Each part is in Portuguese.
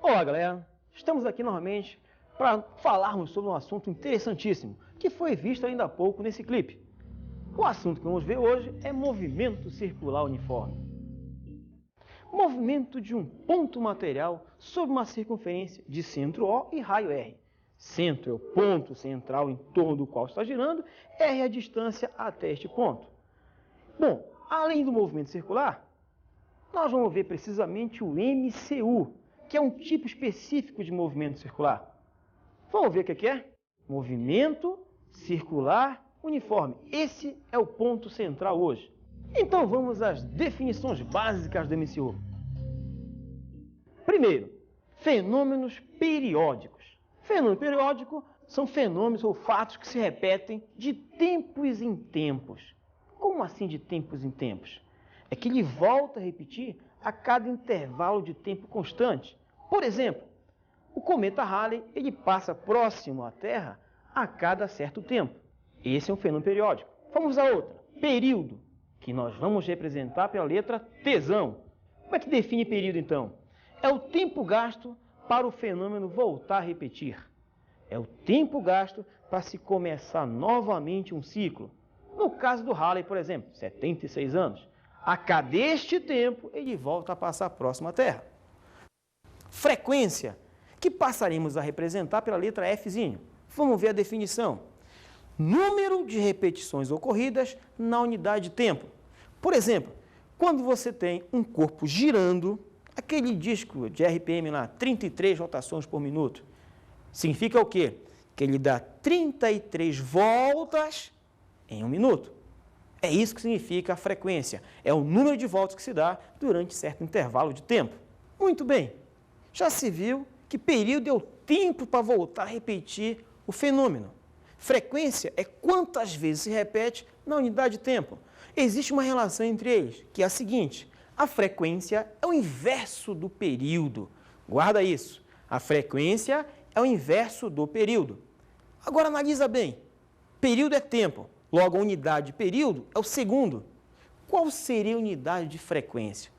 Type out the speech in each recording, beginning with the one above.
Olá, galera! Estamos aqui novamente para falarmos sobre um assunto interessantíssimo que foi visto ainda há pouco nesse clipe. O assunto que vamos ver hoje é movimento circular uniforme. Movimento de um ponto material sobre uma circunferência de centro O e raio R. Centro é o ponto central em torno do qual está girando, R é a distância até este ponto. Bom, além do movimento circular, nós vamos ver precisamente o MCU, que é um tipo específico de movimento circular. Vamos ver o que é? Movimento circular uniforme. Esse é o ponto central hoje. Então vamos às definições básicas do MCU. Primeiro, fenômenos periódicos. Fenômeno periódico são fenômenos ou fatos que se repetem de tempos em tempos. Como assim de tempos em tempos? É que ele volta a repetir a cada intervalo de tempo constante. Por exemplo, o cometa Halley ele passa próximo à Terra a cada certo tempo. Esse é um fenômeno periódico. Vamos a outra, período, que nós vamos representar pela letra Tzão. Como é que define período, então? É o tempo gasto para o fenômeno voltar a repetir. É o tempo gasto para se começar novamente um ciclo. No caso do Halley, por exemplo, 76 anos. A cada este tempo, ele volta a passar próximo à Terra. Frequência, que passaremos a representar pela letra Fzinho. Vamos ver a definição. Número de repetições ocorridas na unidade de tempo. Por exemplo, quando você tem um corpo girando, aquele disco de RPM lá, 33 rotações por minuto, significa o quê? Que ele dá 33 voltas em um minuto. É isso que significa a frequência. É o número de voltas que se dá durante certo intervalo de tempo. Muito bem. Já se viu que período é o tempo para voltar a repetir o fenômeno. Frequência é quantas vezes se repete na unidade de tempo. Existe uma relação entre eles, que é a seguinte. A frequência é o inverso do período. Guarda isso. A frequência é o inverso do período. Agora analisa bem. Período é tempo. Logo, a unidade de período é o segundo. Qual seria a unidade de frequência?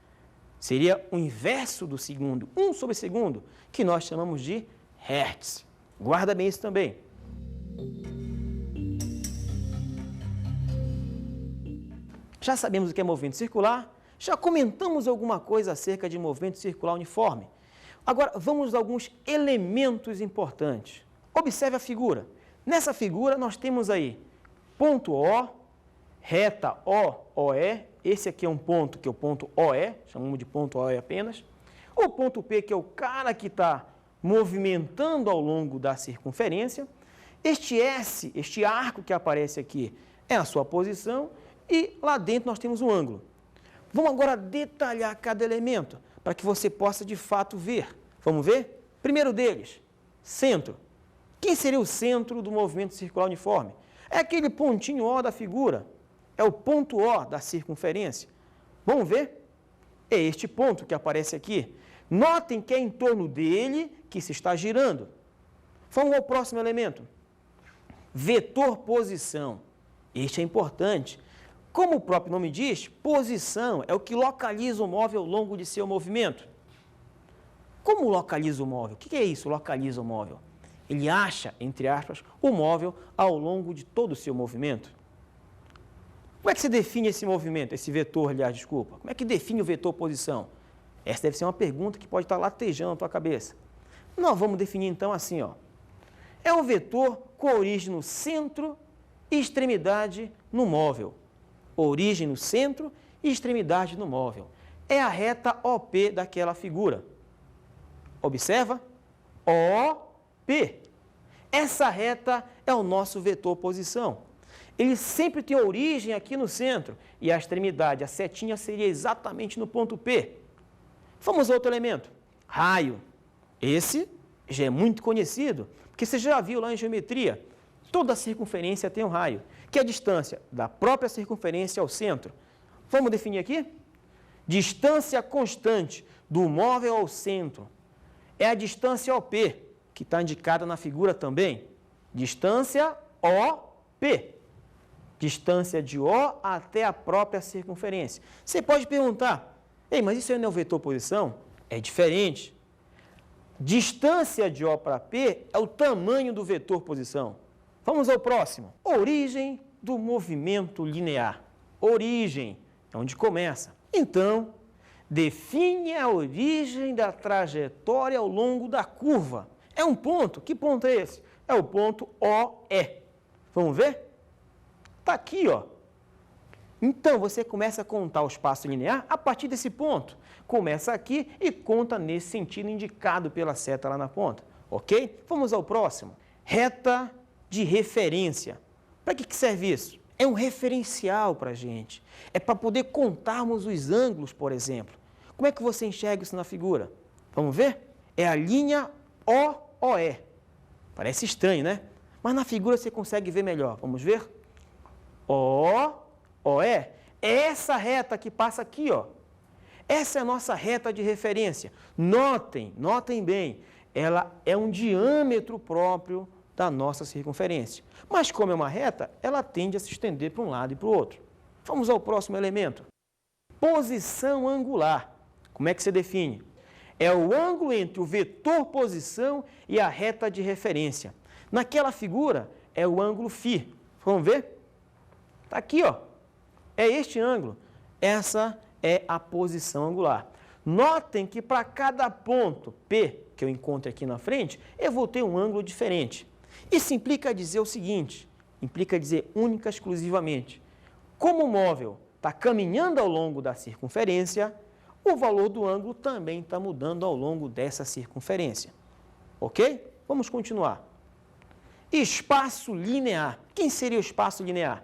Seria o inverso do segundo, 1 sobre segundo, que nós chamamos de hertz. Guarda bem isso também. Já sabemos o que é movimento circular, já comentamos alguma coisa acerca de movimento circular uniforme. Agora, vamos a alguns elementos importantes. Observe a figura. Nessa figura, nós temos aí ponto O, reta OE, esse aqui é um ponto que é o ponto OE, chamamos de ponto OE apenas. O ponto P, que é o cara que está movimentando ao longo da circunferência. Este S, este arco que aparece aqui, é a sua posição. E lá dentro nós temos um ângulo. Vamos agora detalhar cada elemento, para que você possa de fato ver. Vamos ver? Primeiro deles, centro. Quem seria o centro do movimento circular uniforme? É aquele pontinho O da figura. É o ponto O da circunferência. Vamos ver? É este ponto que aparece aqui. Notem que é em torno dele que se está girando. Vamos ao próximo elemento. Vetor posição. Este é importante. Como o próprio nome diz, posição é o que localiza o móvel ao longo de seu movimento. Como localiza o móvel? O que é isso, localiza o móvel? Ele acha, entre aspas, o móvel ao longo de todo o seu movimento. Como é que se define esse movimento, esse vetor, aliás, desculpa? Como é que define o vetor posição? Essa deve ser uma pergunta que pode estar latejando na tua cabeça. Nós vamos definir então assim, ó. É um vetor com origem no centro e extremidade no móvel. Origem no centro e extremidade no móvel. É a reta OP daquela figura. Observa? OP. Essa reta é o nosso vetor posição. Ele sempre tem origem aqui no centro e a extremidade, a setinha, seria exatamente no ponto P. Vamos a outro elemento. Raio. Esse já é muito conhecido, porque você já viu lá em geometria. Toda circunferência tem um raio, que é a distância da própria circunferência ao centro. Vamos definir aqui? Distância constante do móvel ao centro. É a distância OP, que está indicada na figura também. Distância OP. Distância de O até a própria circunferência. Você pode perguntar, ei, mas isso aí não é o vetor posição? É diferente. Distância de O para P é o tamanho do vetor posição. Vamos ao próximo. Origem do movimento linear. Origem é onde começa. Então, define a origem da trajetória ao longo da curva. É um ponto. Que ponto é esse? É o ponto OE. Vamos ver? Está aqui, ó. Então, você começa a contar o espaço linear a partir desse ponto. Começa aqui e conta nesse sentido indicado pela seta lá na ponta. Ok? Vamos ao próximo. Reta de referência. Para que serve isso? É um referencial para a gente. É para poder contarmos os ângulos, por exemplo. Como é que você enxerga isso na figura? Vamos ver? É a linha OOE. Parece estranho, né? Mas na figura você consegue ver melhor. Vamos ver? OE. É essa reta que passa aqui, ó. Essa é a nossa reta de referência. Notem bem, ela é um diâmetro próprio da nossa circunferência. Mas como é uma reta, ela tende a se estender para um lado e para o outro. Vamos ao próximo elemento. Posição angular. Como é que se define? É o ângulo entre o vetor posição e a reta de referência. Naquela figura, é o ângulo φ. Vamos ver? Está aqui, ó. É este ângulo. Essa é a posição angular. Notem que para cada ponto P que eu encontro aqui na frente, eu vou ter um ângulo diferente. Isso implica dizer o seguinte, implica dizer única e exclusivamente, como o móvel está caminhando ao longo da circunferência, o valor do ângulo também está mudando ao longo dessa circunferência. Ok? Vamos continuar. Espaço linear. Quem seria o espaço linear?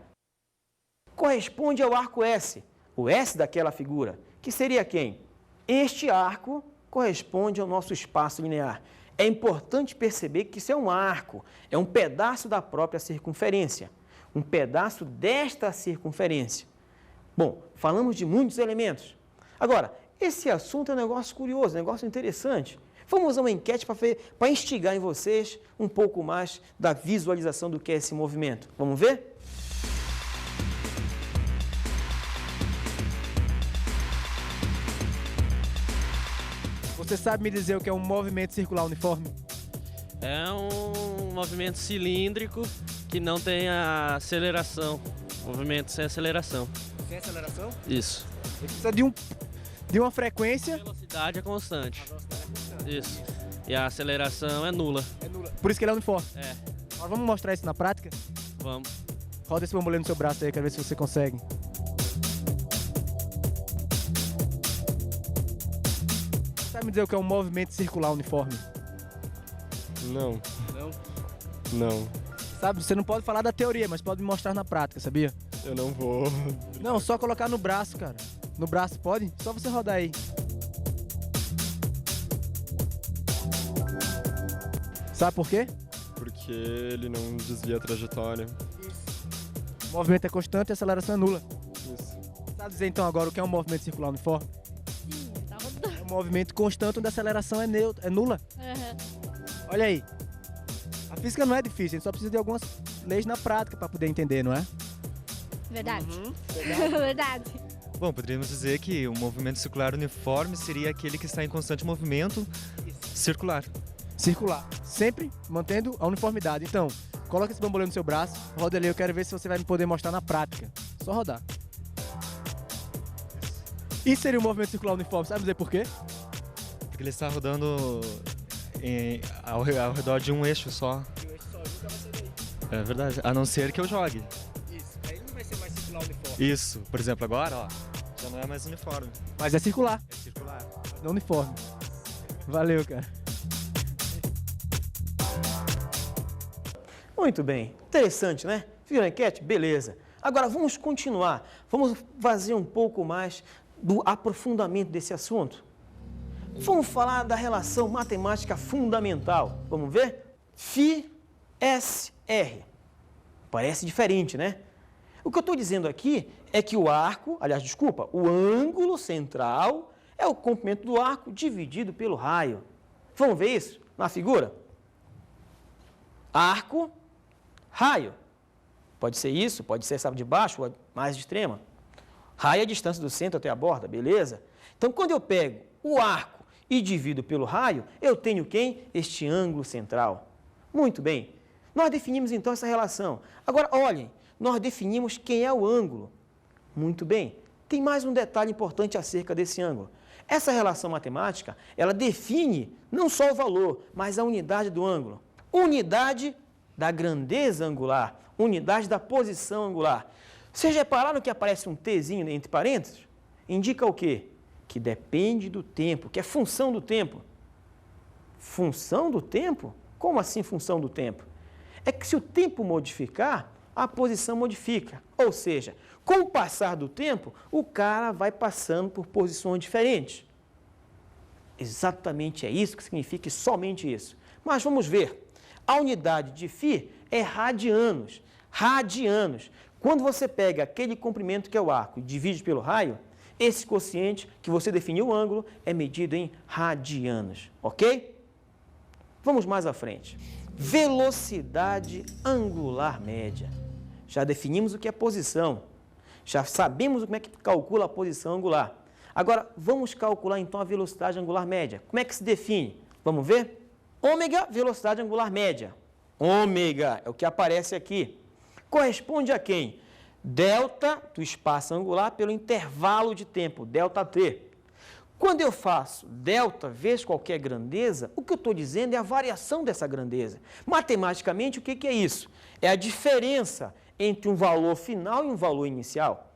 Corresponde ao arco S, o S daquela figura, que seria quem? Este arco corresponde ao nosso espaço linear. É importante perceber que isso é um arco, é um pedaço da própria circunferência, um pedaço desta circunferência. Bom, falamos de muitos elementos. Agora, esse assunto é um negócio curioso, um negócio interessante. Vamos a uma enquete para instigar em vocês um pouco mais da visualização do que é esse movimento. Vamos ver? Você sabe me dizer o que é um movimento circular uniforme? É um movimento cilíndrico que não tem a aceleração. Movimento sem aceleração. Sem aceleração? Isso. Ele precisa de uma frequência. A velocidade é constante. Isso. E a aceleração é nula. É nula. Por isso que ele é uniforme. É. Agora vamos mostrar isso na prática? Vamos. Roda esse bambolê no seu braço aí, quero ver se você consegue. Sabe me dizer o que é um movimento circular uniforme? Não. Não? Não. Sabe, você não pode falar da teoria, mas pode me mostrar na prática, sabia? Eu não vou. Não, só colocar no braço, cara. No braço, pode? Só você rodar aí. Sabe por quê? Porque ele não desvia a trajetória. O movimento é constante e a aceleração é nula. Isso. Sabe dizer então agora o que é um movimento circular uniforme? Sim, tá rodando. É um movimento constante onde a aceleração é nula. Olha aí. A física não é difícil, a gente só precisa de algumas leis na prática para poder entender, não é? Verdade. Verdade. Verdade. Bom, poderíamos dizer que o movimento circular uniforme seria aquele que está em constante movimento circular. Circular. Sempre mantendo a uniformidade. Então, coloca esse bambolê no seu braço, roda ali, eu quero ver se você vai me poder mostrar na prática. Só rodar. Isso seria um movimento circular uniforme, sabe dizer por quê? Porque ele está rodando ao redor de um eixo só. É verdade, a não ser que eu jogue. Isso, aí não vai ser mais circular uniforme. Isso, por exemplo, agora, ó, já não é mais uniforme, Mas é circular, é circular. não uniforme. Valeu, cara. Muito bem. Interessante, né? Viu a enquete? Beleza. Agora, vamos continuar. Vamos fazer um pouco mais do aprofundamento desse assunto. Vamos falar da relação matemática fundamental. Vamos ver? Φ, S, R. Parece diferente, né? O que eu estou dizendo aqui é que o arco, aliás, desculpa, o ângulo central é o comprimento do arco dividido pelo raio. Vamos ver isso na figura? Arco, raio. Pode ser isso, pode ser essa de baixo ou mais extrema. Raio é a distância do centro até a borda, beleza? Então, quando eu pego o arco e divido pelo raio, eu tenho quem? Este ângulo central. Muito bem. Nós definimos então essa relação. Agora, olhem, nós definimos quem é o ângulo. Muito bem. Tem mais um detalhe importante acerca desse ângulo. Essa relação matemática, ela define não só o valor, mas a unidade do ângulo. Unidade da grandeza angular, unidade da posição angular. Vocês repararam que aparece um Tzinho entre parênteses? Indica o quê? Que depende do tempo, que é função do tempo. Função do tempo? Como assim função do tempo? É que se o tempo modificar, a posição modifica. Ou seja, com o passar do tempo, o cara vai passando por posições diferentes. Exatamente é isso que significa, e somente isso. Mas vamos ver. A unidade de φ é radianos. Radianos. Quando você pega aquele comprimento que é o arco e divide pelo raio, esse quociente que você definiu o ângulo é medido em radianos, ok? Vamos mais à frente. Velocidade angular média. Já definimos o que é posição. Já sabemos como é que calcula a posição angular. Agora, vamos calcular então a velocidade angular média. Como é que se define? Vamos ver? Ômega, velocidade angular média. Ômega é o que aparece aqui. Corresponde a quem? Delta do espaço angular pelo intervalo de tempo, ΔT. Quando eu faço delta vezes qualquer grandeza, o que eu estou dizendo é a variação dessa grandeza. Matematicamente, o que é isso? É a diferença entre um valor final e um valor inicial.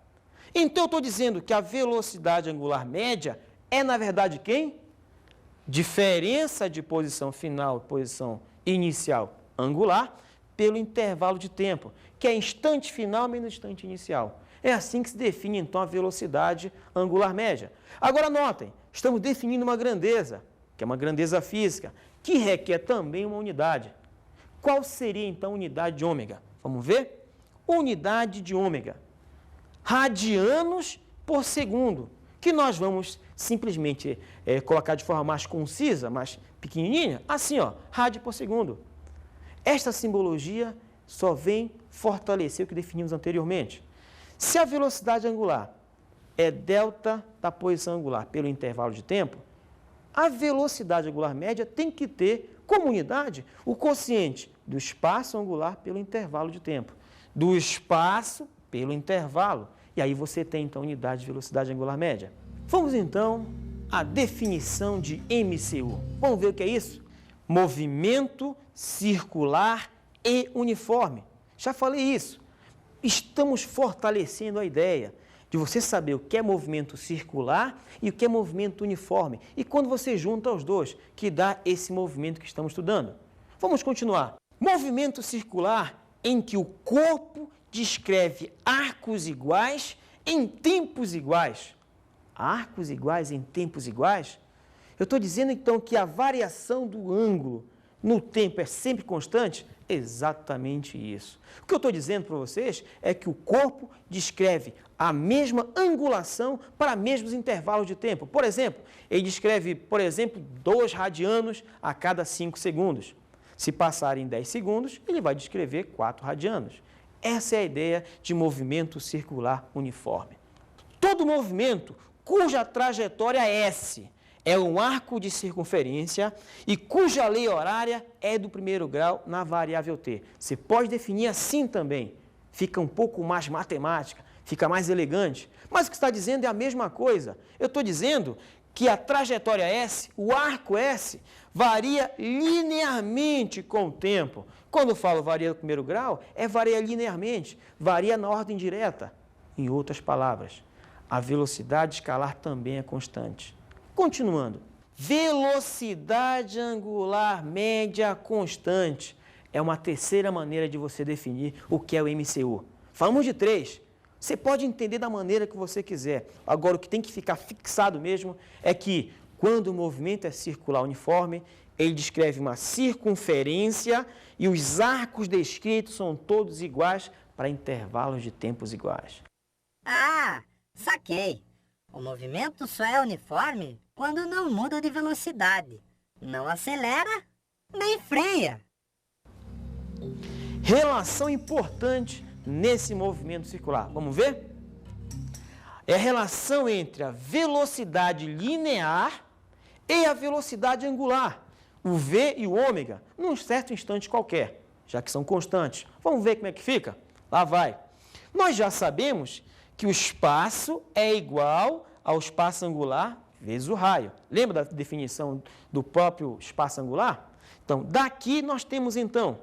Então, eu estou dizendo que a velocidade angular média é, na verdade, quem? Diferença de posição final e posição inicial angular pelo intervalo de tempo, que é instante final menos instante inicial. É assim que se define, então, a velocidade angular média. Agora, notem, estamos definindo uma grandeza, que é uma grandeza física, que requer também uma unidade. Qual seria, então, a unidade de ômega? Vamos ver? Unidade de ômega. Radianos por segundo, que nós vamos simplesmente colocar de forma mais concisa, mais pequenininha, assim, ó, rádio por segundo. Esta simbologia só vem fortalecer o que definimos anteriormente. Se a velocidade angular é delta da posição angular pelo intervalo de tempo, a velocidade angular média tem que ter como unidade o quociente do espaço angular pelo intervalo de tempo, do espaço pelo intervalo. E aí você tem, então, a unidade de velocidade angular média. Vamos, então, à definição de MCU. Vamos ver o que é isso? Movimento circular e uniforme. Já falei isso. Estamos fortalecendo a ideia de você saber o que é movimento circular e o que é movimento uniforme. E quando você junta os dois, que dá esse movimento que estamos estudando. Vamos continuar. Movimento circular em que o corpo descreve arcos iguais em tempos iguais. Arcos iguais em tempos iguais? Eu estou dizendo, então, que a variação do ângulo no tempo é sempre constante? Exatamente isso. O que eu estou dizendo para vocês é que o corpo descreve a mesma angulação para mesmos intervalos de tempo. Por exemplo, ele descreve, 2 radianos a cada 5 segundos. Se passarem 10 segundos, ele vai descrever 4 radianos. Essa é a ideia de movimento circular uniforme. Todo movimento cuja trajetória S é um arco de circunferência e cuja lei horária é do primeiro grau na variável t. Você pode definir assim também. Fica um pouco mais matemática, fica mais elegante. Mas o que está dizendo é a mesma coisa. Eu estou dizendo que a trajetória S, o arco S, varia linearmente com o tempo. Quando eu falo varia do primeiro grau, varia linearmente, varia na ordem direta. Em outras palavras, a velocidade escalar também é constante. Continuando, velocidade angular média constante é uma terceira maneira de você definir o que é o MCU. Falamos de 3. Você pode entender da maneira que você quiser. Agora, o que tem que ficar fixado mesmo é que, quando o movimento é circular uniforme, ele descreve uma circunferência e os arcos descritos são todos iguais para intervalos de tempos iguais. Ah, saquei. O movimento só é uniforme quando não muda de velocidade. Não acelera, nem freia. Relação importante nesse movimento circular. Vamos ver? É a relação entre a velocidade linear e a velocidade angular, o v e o ômega, num certo instante qualquer, já que são constantes. Vamos ver como é que fica? Lá vai. Nós já sabemos que o espaço é igual ao espaço angular vezes o raio. Lembra da definição do próprio espaço angular? Então, daqui nós temos, então,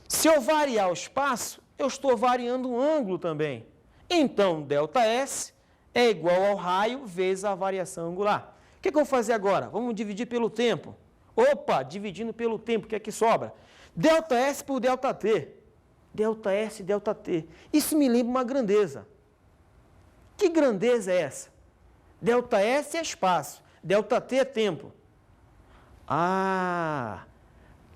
se eu variar o espaço, eu estou variando o ângulo também. Então, ΔS é igual ao raio vezes a variação angular. O que eu vou fazer agora? Vamos dividir pelo tempo. Opa, dividindo pelo tempo, o que é que sobra? ΔS por ΔT. ΔS, ΔT. Isso me lembra uma grandeza. Que grandeza é essa? ΔS é espaço, ΔT é tempo. Ah,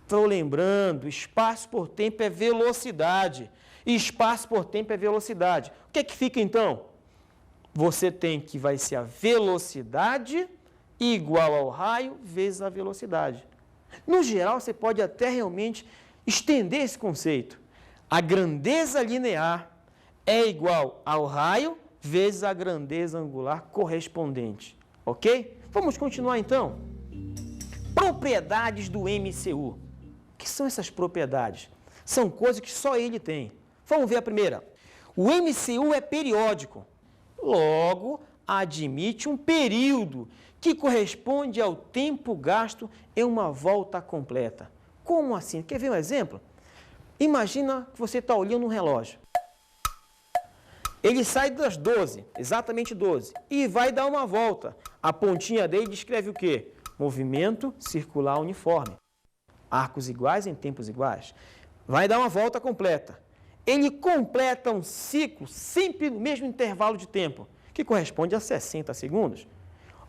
estou lembrando, espaço por tempo é velocidade. E espaço por tempo é velocidade. O que é que fica então? Você tem que vai ser a velocidade igual ao raio vezes a velocidade. No geral, você pode até realmente estender esse conceito. A grandeza linear é igual ao raio vezes a grandeza angular correspondente. Ok? Vamos continuar então. Propriedades do MCU. O que são essas propriedades? São coisas que só ele tem. Vamos ver a primeira. O MCU é periódico. Logo, admite um período que corresponde ao tempo gasto em uma volta completa. Como assim? Quer ver um exemplo? Imagina que você está olhando um relógio. Ele sai das 12, exatamente 12, e vai dar uma volta. A pontinha dele descreve o quê? Movimento circular uniforme. Arcos iguais em tempos iguais. Vai dar uma volta completa. Ele completa um ciclo sempre no mesmo intervalo de tempo, que corresponde a 60 segundos.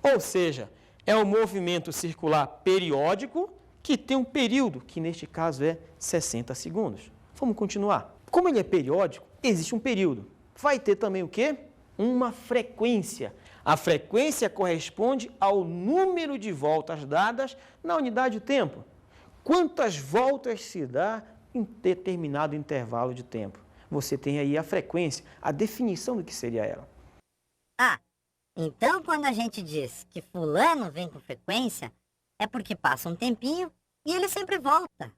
Ou seja, é um movimento circular periódico que tem um período, que neste caso é 60 segundos. Vamos continuar. Como ele é periódico, existe um período. Vai ter também o quê? Uma frequência. A frequência corresponde ao número de voltas dadas na unidade de tempo. Quantas voltas se dá em determinado intervalo de tempo? Você tem aí a frequência, a definição do que seria ela. Ah, então quando a gente diz que fulano vem com frequência, é porque passa um tempinho e ele sempre volta.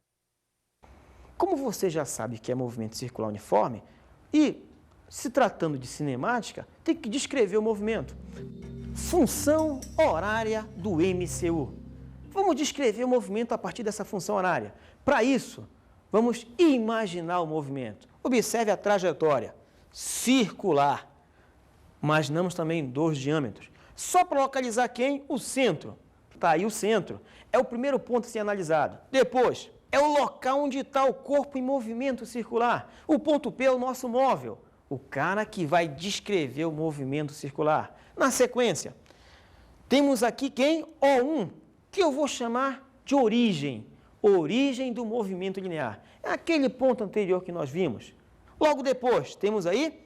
Como você já sabe que é movimento circular uniforme, e se tratando de cinemática, tem que descrever o movimento. Função horária do MCU. Vamos descrever o movimento a partir dessa função horária. Para isso, vamos imaginar o movimento. Observe a trajetória circular. Imaginamos também 2 diâmetros. Só para localizar quem? O centro. Está aí o centro. É o primeiro ponto a ser analisado. Depois, é o local onde está o corpo em movimento circular. O ponto P é o nosso móvel. O cara que vai descrever o movimento circular. Na sequência, temos aqui quem? O1, que eu vou chamar de origem. Origem do movimento linear. É aquele ponto anterior que nós vimos. Logo depois, temos aí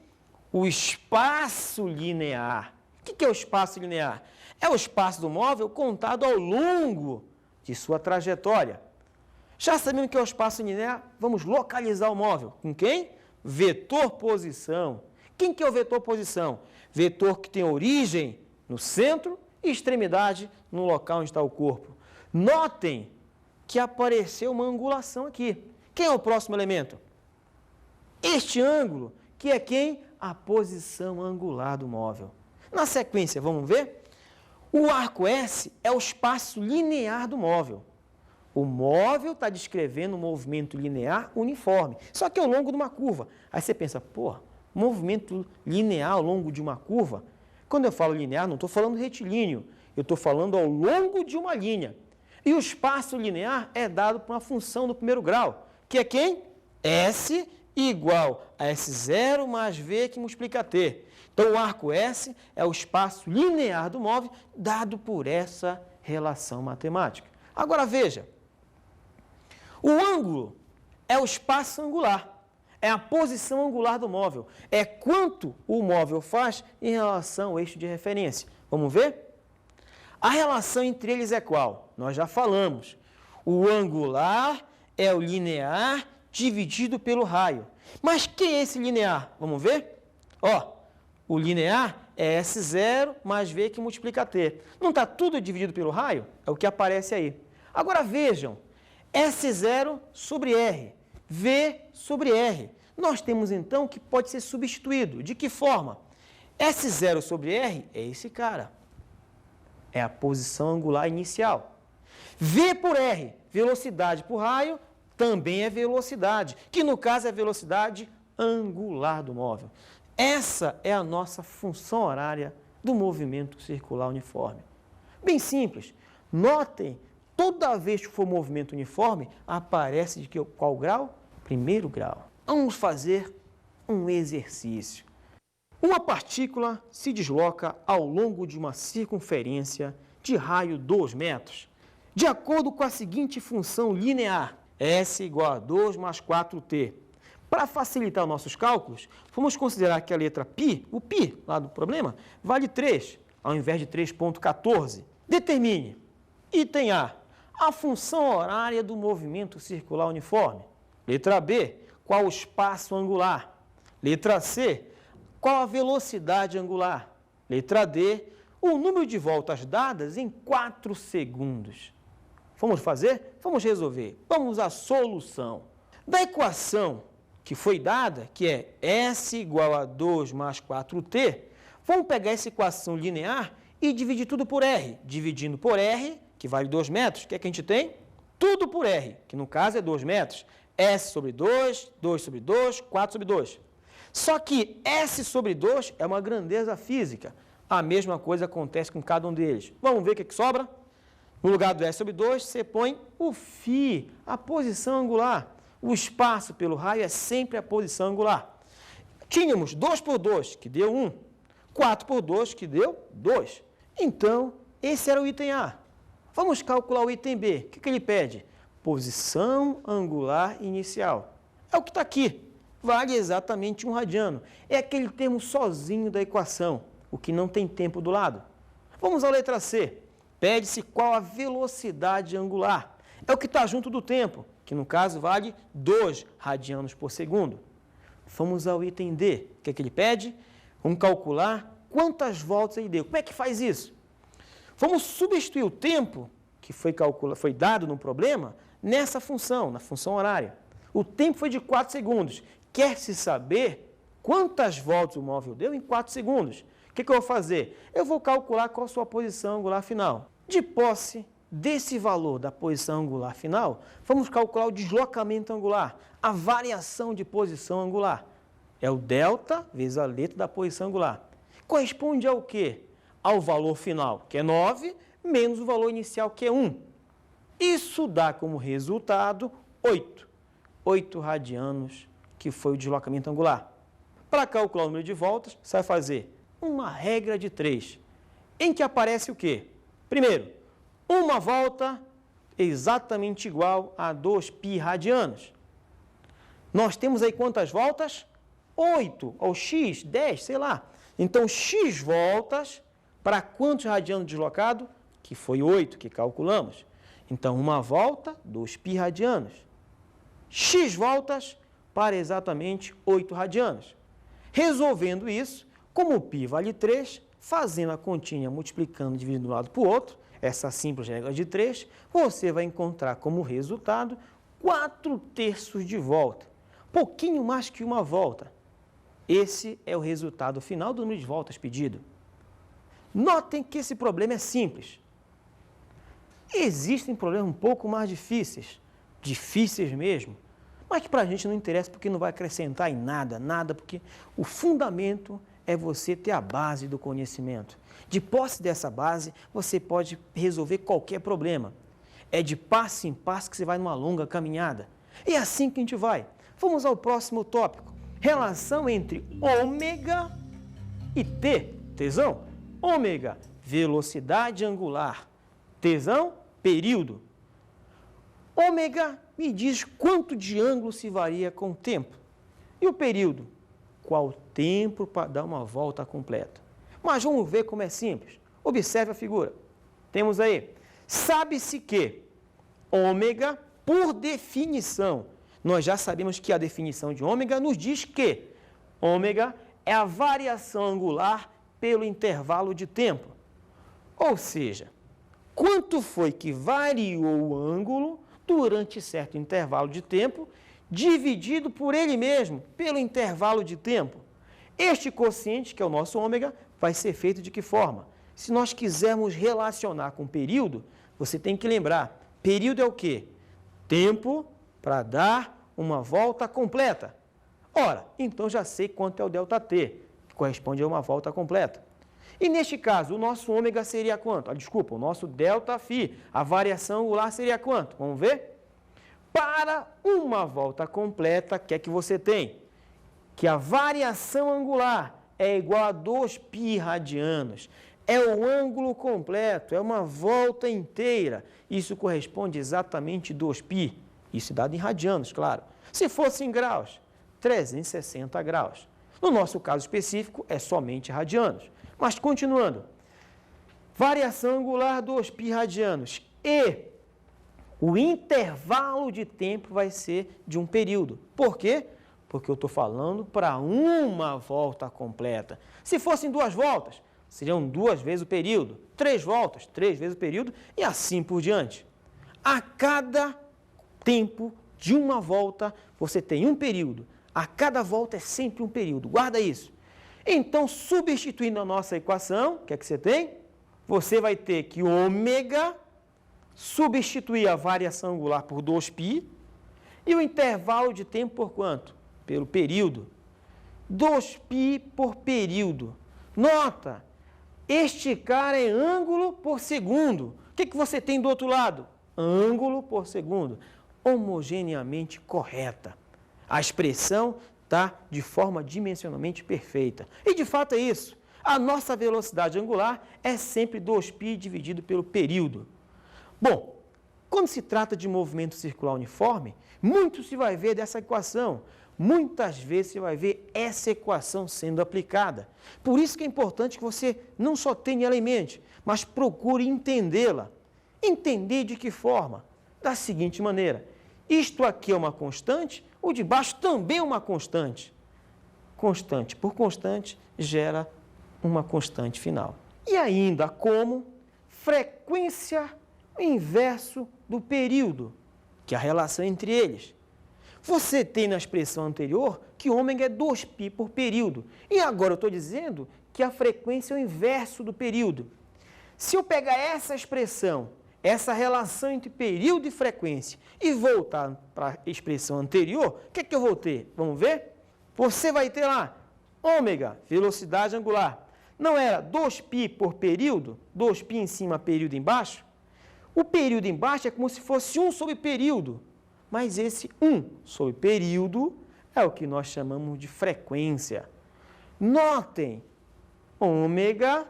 o espaço linear. O que é o espaço linear? É o espaço do móvel contado ao longo de sua trajetória. Já sabendo o que é o espaço linear, vamos localizar o móvel. Com quem? Vetor posição. Quem que é o vetor posição? Vetor que tem origem no centro e extremidade no local onde está o corpo. Notem que apareceu uma angulação aqui. Quem é o próximo elemento? Este ângulo, que é quem? A posição angular do móvel. Na sequência, vamos ver? O arco S é o espaço linear do móvel. O móvel está descrevendo um movimento linear uniforme, só que ao longo de uma curva. Aí você pensa, pô, movimento linear ao longo de uma curva? Quando eu falo linear, não estou falando retilíneo, eu estou falando ao longo de uma linha. E o espaço linear é dado por uma função do primeiro grau, que é quem? S igual a S0 mais V que multiplica T. Então, o arco S é o espaço linear do móvel dado por essa relação matemática. Agora, veja. O ângulo é o espaço angular, é a posição angular do móvel, é quanto o móvel faz em relação ao eixo de referência. Vamos ver? A relação entre eles é qual? Nós já falamos. O angular é o linear dividido pelo raio. Mas quem é esse linear? Vamos ver? Ó, o linear é S0 mais V que multiplica T. Não está tudo dividido pelo raio? É o que aparece aí. Agora vejam, S0 sobre R, V sobre R. Nós temos então que pode ser substituído. De que forma? S0 sobre R é esse cara. É a posição angular inicial. V por R, velocidade por raio, também é velocidade, que no caso é a velocidade angular do móvel. Essa é a nossa função horária do movimento circular uniforme. Bem simples. Notem, toda vez que for movimento uniforme, aparece de qual grau? Primeiro grau. Vamos fazer um exercício. Uma partícula se desloca ao longo de uma circunferência de raio 2 metros, de acordo com a seguinte função linear, S igual a 2 mais 4t. Para facilitar os nossos cálculos, vamos considerar que a letra π, o π lá do problema, vale 3, ao invés de 3,14. Determine, item A, a função horária do movimento circular uniforme. Letra B, qual o espaço angular? Letra C, qual a velocidade angular? Letra D, o número de voltas dadas em 4 segundos. Vamos fazer? Vamos resolver. Vamos à solução. Da equação que foi dada, que é S igual a 2 mais 4t, vamos pegar essa equação linear e dividir tudo por R. Dividindo por R, que vale 2 metros, o que é que a gente tem? Tudo por R, que no caso é 2 metros. S sobre 2, 2 sobre 2, 4 sobre 2. Só que S sobre 2 é uma grandeza física. A mesma coisa acontece com cada um deles. Vamos ver o que sobra? No lugar do S sobre 2, você põe o φ, a posição angular. O espaço pelo raio é sempre a posição angular. Tínhamos 2 por 2, que deu 1. 4 por 2, que deu 2. Então, esse era o item A. Vamos calcular o item B. O que ele pede? Posição angular inicial. É o que está aqui. Vale exatamente 1 radiano. É aquele termo sozinho da equação, o que não tem tempo do lado. Vamos à letra C. Pede-se qual a velocidade angular. É o que está junto do tempo, que no caso vale 2 radianos por segundo. Vamos ao item D. O que é que ele pede? Vamos calcular quantas voltas ele deu. Como é que faz isso? Vamos substituir o tempo que foi dado no problema nessa função, na função horária. O tempo foi de 4 segundos. Quer-se saber quantas voltas o móvel deu em 4 segundos. O que eu vou fazer? Eu vou calcular qual a sua posição angular final. De posse desse valor da posição angular final, vamos calcular o deslocamento angular, a variação de posição angular. É o delta vezes a letra da posição angular. Corresponde ao quê? Ao valor final, que é 9, menos o valor inicial, que é 1. Isso dá como resultado 8. 8 radianos, que foi o deslocamento angular. Para calcular o número de voltas, você vai fazer uma regra de 3, em que aparece o quê? Primeiro, uma volta exatamente igual a 2π radianos. Nós temos aí quantas voltas? 8, ou x, 10, sei lá. Então, x voltas para quantos radianos deslocado? Que foi 8 que calculamos. Então, uma volta, 2π radianos. X voltas para exatamente 8 radianos. Resolvendo isso, como o π vale 3, fazendo a continha multiplicando, dividindo de um lado para o outro, essa simples regra de 3, você vai encontrar como resultado 4/3 de volta. Pouquinho mais que uma volta. Esse é o resultado final do número de voltas pedido. Notem que esse problema é simples. Existem problemas um pouco mais difíceis, difíceis mesmo, mas que para a gente não interessa porque não vai acrescentar em nada, porque o fundamento é você ter a base do conhecimento. De posse dessa base, você pode resolver qualquer problema. É de passo em passo que você vai numa longa caminhada. E é assim que a gente vai. Vamos ao próximo tópico. Relação entre ômega e T. Tesão? Ômega, velocidade angular. Tesão, período. Ômega me diz quanto de ângulo se varia com o tempo. E o período? Qual tempo para dar uma volta completa? Mas vamos ver como é simples. Observe a figura. Temos aí, sabe-se que ômega, por definição, nós já sabemos que a definição de ômega nos diz que ômega é a variação angular pelo intervalo de tempo. Ou seja, quanto foi que variou o ângulo durante certo intervalo de tempo, dividido por ele mesmo, pelo intervalo de tempo. Este quociente, que é o nosso ômega, vai ser feito de que forma? Se nós quisermos relacionar com período, você tem que lembrar, período é o quê? Tempo para dar uma volta completa. Ora, então já sei quanto é o ΔT, que corresponde a uma volta completa. E neste caso, o nosso ômega seria quanto? Desculpa, o nosso ΔΦ, a variação angular seria quanto? Vamos ver? Para uma volta completa, o que é que você tem? Que a variação angular é igual a 2π radianos. É o ângulo completo, é uma volta inteira. Isso corresponde exatamente a 2π. Isso dado em radianos, claro. Se fosse em graus, 360 graus. No nosso caso específico, é somente radianos. Mas continuando, variação angular 2π radianos e o intervalo de tempo vai ser de um período. Por quê? Porque eu estou falando para uma volta completa. Se fossem 2 voltas, seriam 2 vezes o período. 3 voltas, 3 vezes o período e assim por diante. A cada tempo de uma volta, você tem um período. A cada volta é sempre um período. Guarda isso. Então, substituindo a nossa equação, o que é que você tem? Você vai ter que ômega substituir a variação angular por 2π e o intervalo de tempo por quanto? Pelo período. 2π por período. Nota, este cara é ângulo por segundo. O que você tem do outro lado? Ângulo por segundo. Homogeneamente correta. A expressão está de forma dimensionalmente perfeita. E de fato é isso. A nossa velocidade angular é sempre 2π dividido pelo período. Bom, quando se trata de movimento circular uniforme, muito se vai ver dessa equação. Muitas vezes você vai ver essa equação sendo aplicada. Por isso que é importante que você não só tenha ela em mente, mas procure entendê-la. Entender de que forma? Da seguinte maneira. Isto aqui é uma constante, o de baixo também é uma constante. Constante por constante gera uma constante final. E ainda como frequência inverso do período, que é a relação entre eles. Você tem na expressão anterior que ômega é 2π por período. E agora eu estou dizendo que a frequência é o inverso do período. Se eu pegar essa expressão, essa relação entre período e frequência, e voltar para a expressão anterior, o que é que eu vou ter? Vamos ver? Você vai ter lá, ômega, velocidade angular. Não era 2π por período? 2π em cima, período embaixo? O período embaixo é como se fosse 1 sobre período. Mas esse 1 sobre período é o que nós chamamos de frequência. Notem, ômega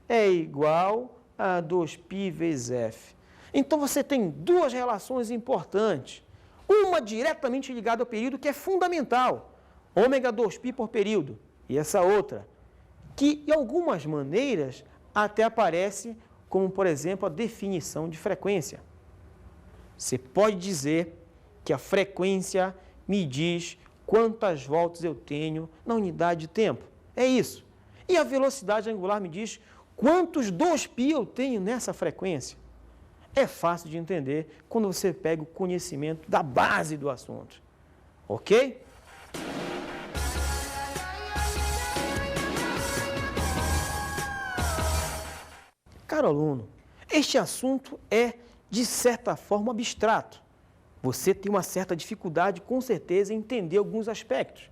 é igual a 2π vezes f. Então, você tem duas relações importantes. Uma diretamente ligada ao período, que é fundamental. Ômega 2π por período. E essa outra, que, de algumas maneiras, até aparece como, por exemplo, a definição de frequência. Você pode dizer que a frequência me diz quantas voltas eu tenho na unidade de tempo. É isso. E a velocidade angular me diz quantos 2π eu tenho nessa frequência. É fácil de entender quando você pega o conhecimento da base do assunto. Ok? Caro aluno, este assunto é, de certa forma, abstrato. Você tem uma certa dificuldade, com certeza, em entender alguns aspectos.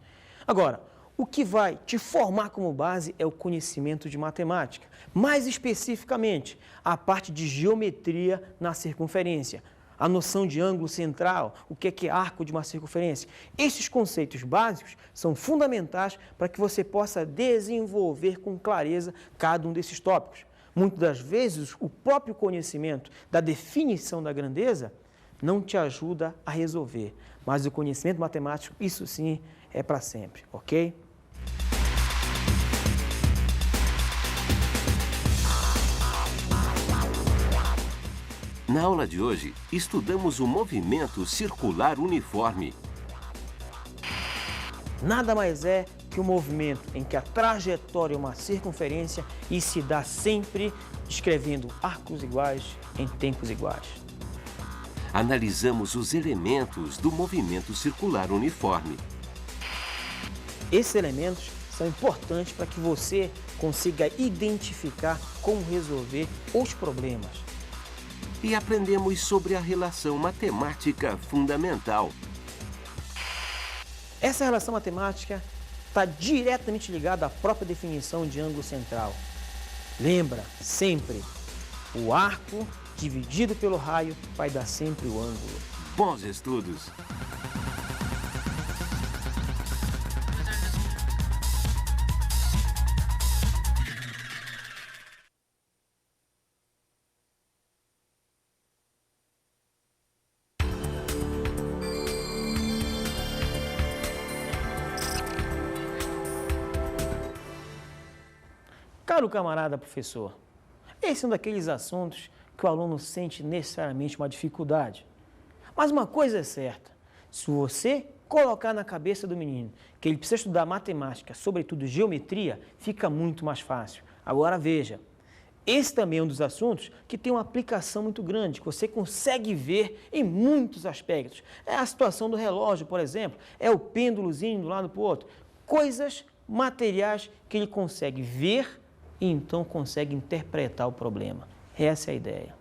Agora, o que vai te formar como base é o conhecimento de matemática. Mais especificamente, a parte de geometria na circunferência. A noção de ângulo central, o que é arco de uma circunferência. Esses conceitos básicos são fundamentais para que você possa desenvolver com clareza cada um desses tópicos. Muitas das vezes, o próprio conhecimento da definição da grandeza não te ajuda a resolver. Mas o conhecimento matemático, isso sim, é para sempre, ok? Na aula de hoje, estudamos o movimento circular uniforme. Nada mais é que o movimento em que a trajetória é uma circunferência e se dá sempre escrevendo arcos iguais em tempos iguais. Analisamos os elementos do movimento circular uniforme. Esses elementos são importantes para que você consiga identificar como resolver os problemas. E aprendemos sobre a relação matemática fundamental. Essa relação matemática está diretamente ligada à própria definição de ângulo central. Lembra, sempre, o arco dividido pelo raio vai dar sempre o ângulo. Bons estudos! Caro camarada professor, esse é um daqueles assuntos que o aluno sente necessariamente uma dificuldade. Mas uma coisa é certa, se você colocar na cabeça do menino que ele precisa estudar matemática, sobretudo geometria, fica muito mais fácil. Agora veja, esse também é um dos assuntos que tem uma aplicação muito grande, que você consegue ver em muitos aspectos. É a situação do relógio, por exemplo, é o pêndulozinho de um lado para o outro. Coisas materiais que ele consegue ver e então consegue interpretar o problema. Essa é a ideia.